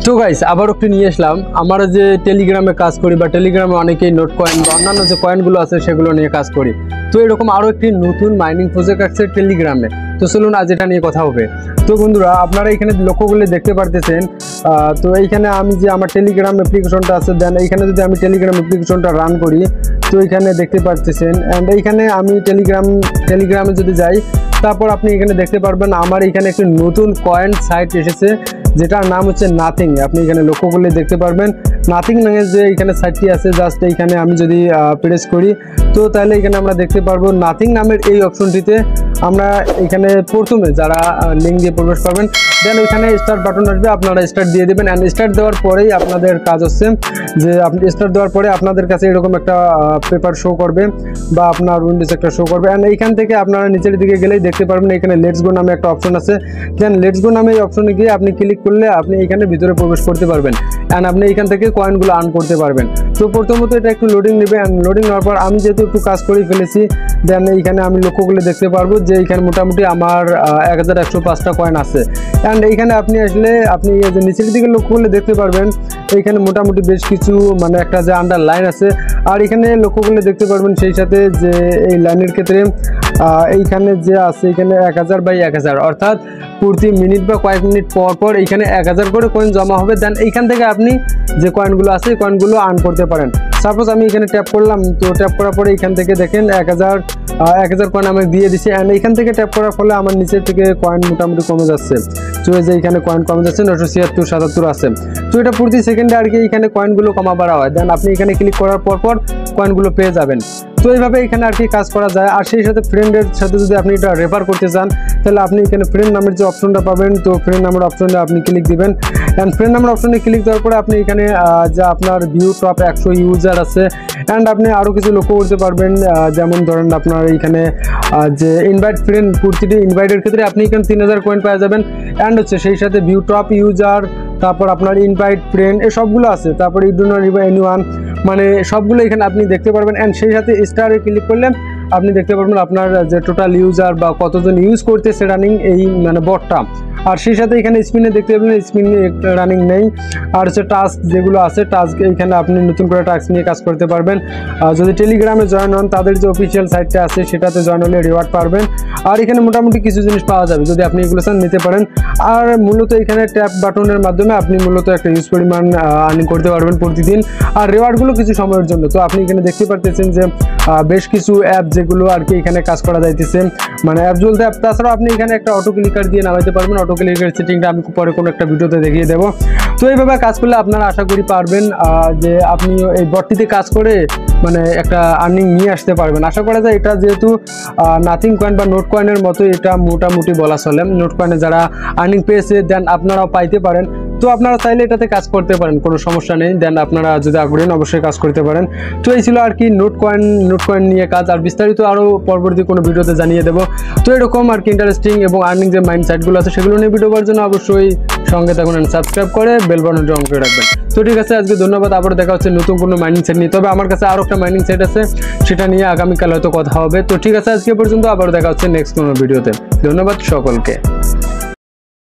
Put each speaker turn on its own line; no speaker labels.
তো গাইস আবার একটু নিয়ে আসলাম আমরা যে টেলিগ্রামে কাজ করি বা টেলিগ্রামে অনেকেই নোট কয়েন বা অন্যান্য যে কয়েনগুলো আছে সেগুলো নিয়ে কাজ করি। তো এরকম আরও একটি নতুন মাইনিং প্রজেক্ট আছে টেলিগ্রামে। তো চলুন আজ এটা নিয়ে কথা হবে। তো বন্ধুরা আপনারা এখানে লক্ষ্য করলে দেখতে পারতেছেন, তো এইখানে আমি যে আমার টেলিগ্রাম অ্যাপ্লিকেশনটা আছে, দেন এইখানে যদি আমি টেলিগ্রাম অ্যাপ্লিকেশনটা রান করি তো এইখানে দেখতে পারতেছেন। অ্যান্ড এইখানে আমি টেলিগ্রামে যদি যাই তারপর আপনি এখানে দেখতে পারবেন আমার এখানে একটি নতুন কয়েন সাইট এসেছে যেটার নাম হচ্ছে নাথিং। আপনি এখানে লক্ষ্য করলে দেখতে পারবেন নাথিং নামের যে এখানে সাইটটি আছে, জাস্ট এইখানে আমি যদি প্রেস করি তো তাহলে এখানে আমরা দেখতে পারবো নাথিং নামের এই অপশনটিতে আমরা এখানে প্রথমে যারা লিঙ্ক দিয়ে প্রবেশ করবেন দেন ওইখানে স্টার্ট বাটন আসবে, আপনারা স্টার্ট দিয়ে দেবেন। অ্যান্ড স্টার্ট দেওয়ার পরেই আপনাদের কাজ হচ্ছে যে আপনি স্টার্ট দেওয়ার পরে আপনাদের কাছে এরকম একটা পেপার শো করবে বা আপনার উইন্ডোজ একটা শো করবে। অ্যান্ড এইখান থেকে আপনারা নিচের দিকে গেলেই দেখতে পারবেন এখানে লেটস গো নামে একটা অপশন আছে। দেন লেটস গো নামে এই অপশনে গিয়ে আপনি ক্লিক করলে আপনি এখানে ভিতরে প্রবেশ করতে পারবেন অ্যান্ড আপনি এখান থেকে কয়েনগুলো আর্ন করতে পারবেন। তো প্রথমত এটা একটু লোডিং নেবে, অ্যান্ড লোডিং নেওয়ার পর আমি যেহেতু একটু কাজ করে ফেলেছি দেন এইখানে আমি লক্ষ্য করলে দেখতে পারবো যে এইখানে মোটামুটি আমার 1105টা কয়েন আছে। অ্যান্ড এইখানে আপনি আসলে আপনি যে নিচের দিকে লক্ষ্য করলে দেখতে পারবেন এইখানে মোটামুটি বেশ কিছু মানে একটা যে আন্ডার লাইন আছে, আর এখানে লক্ষ্য করলে দেখতে পারবেন সেই সাথে যে এই লাইনের ক্ষেত্রে এইখানে যে আছে এখানে 1000/1000 অর্থাৎ প্রতি মিনিট বা কয়েক মিনিট পর পর এইখানে 1000 করে কয়েন জমা হবে। দেন এইখান থেকে আপনি যে কয়েনগুলো আছে এই কয়েনগুলো আর্ন করতে পারেন। সাপোজ আমি এখানে ট্যাপ করলাম, তো ট্যাপ করার পরে এইখান থেকে দেখেন 1000 কয়েন আমি দিয়ে দিচ্ছি। অ্যান্ড এইখান থেকে ট্যাপ করার ফলে আমার নিচের থেকে কয়েন মোটামুটি কমে যাচ্ছে। তো এই যে এইখানে কয়েন কমে যাচ্ছে 976-77 আছে। তো এটা প্রতি সেকেন্ডে আর কি এইখানে কয়েনগুলো কমা বাড়া হয়। দেন আপনি এখানে ক্লিক করার পর কয়েনগুলো পেয়ে যাবেন। তো এইভাবে এখানে আর কি কাজ করা যায়। আর সেই সাথে ফ্রেন্ডের সাথে যদি আপনি এটা রেফার করতে চান তাহলে আপনি এখানে ফ্রেন্ড নামের যে অপশনটা পাবেন, তো ফ্রেন্ড নামের অপশনে আপনি ক্লিক দিবেন। অ্যান্ড ফ্রেন্ড নামের অপশনে ক্লিক দেওয়ার পরে আপনি এখানে যা আপনার ভিউ টপ 100 ইউজার আছে অ্যান্ড আপনি আরও কিছু লক্ষ্য করতে পারবেন, যেমন ধরেন আপনার এইখানে যে ইনভাইট ফ্রেন্ড, প্রতিটি ইনভাইটের ক্ষেত্রে আপনি এখানে 3000 কয়েন পাওয়া যাবেন। অ্যান্ড হচ্ছে সেই সাথে ভিউ টপ ইউজার, তারপর আপনার ইনভাইট ফ্রেন্ড এই সবগুলো আছে, তারপর you do not remember anyone, মানে সবগুলো এখানে আপনি দেখতে পারবেন। অ্যান্ড সেই সাথে স্টারে ক্লিক করলে আপনি দেখতে পারবেন আপনার যে টোটাল ইউজার বা কতজন ইউজ করতেছে রানিং এই মানে বটটা। আর সেই সাথে এখানে স্পিনে দেখতে পাবেন স্পিন রানিং নেই। আর হচ্ছে টাস্ক যেগুলো আছে টাস্ক এইখানে আপনি নতুন করে টাস্ক নিয়ে কাজ করতে পারবেন। যদি টেলিগ্রামে জয়েন হন তাদের যে অফিসিয়াল সাইটটা আছে সেটাতে জয়েন হলে রিওয়ার্ড পাবেন। আর এখানে মোটামুটি কিছু জিনিস পাওয়া যাবে যদি আপনি এগুলো চান নিতে পারেন। আর মূলত এখানে ট্যাপ বাটনের মাধ্যমে আপনি মূলত একটা ইউজ পরিমাণ আর্নিং করতে পারবেন প্রতিদিন। আর রিওয়ার্ডগুলো কিছু সময়ের জন্য। তো আপনি এখানে দেখতে পারতেছেন যে বেশ কিছু অ্যাপ যেগুলো আর কি এখানে কাজ করা যাইতেছে, মানে অ্যাপ জ্বলতে অ্যাপ। তাছাড়াও আপনি এখানে একটা অটো ক্লিকার দিয়ে নামাইতে পারবেন। অটো ক্লিকার সেটিংটা আমি পরে কোনো একটা ভিডিওতে দেখিয়ে দেবো। তো এইভাবে কাজ করলে আপনারা আশা করি পারবেন যে আপনি এই বটটিতে কাজ করে মানে একটা আর্নিং নিয়ে আসতে পারবেন। আশা করা যায় এটা যেহেতু নাথিং কয়েন বা নোট কয়েনের মতো এটা মোটামুটি বলা চলে। নোট কয়েনে যারা আর্নিং পেয়েছে দেন আপনারাও পাইতে পারেন। তো আপনারা চাইলে এটাতে কাজ করতে পারেন, কোনো সমস্যা নেই। দেন আপনারা যদি আগ্রহী অবশ্যই কাজ করতে পারেন। তো এই ছিল আর কি নোট কয়েন নিয়ে কাজ। আর বিস্তারিত আরও পরবর্তী কোনো ভিডিওতে জানিয়ে দেবো। তো এরকম আর কি ইন্টারেস্টিং এবং আর্নিং যে মাইন্ড সাইটগুলো আছে সেগুলো নিয়ে ভিডিও করার জন্য অবশ্যই সঙ্গে থাকুন, সাবস্ক্রাইব করে বেল বাটনটি অন করে রাখবেন। তো ঠিক আছে, আজকে ধন্যবাদ। আবারও দেখা হচ্ছে নতুন কোনো মাইনিং সাইট নিয়ে। তবে আমার কাছে আরও একটা মাইনিং সাইট আছে, সেটা নিয়ে আগামীকাল হয়তো কথা হবে। তো ঠিক আছে, আজকে পর্যন্ত আবারও দেখা হচ্ছে নেক্সট কোনো ভিডিওতে। ধন্যবাদ সকলকে।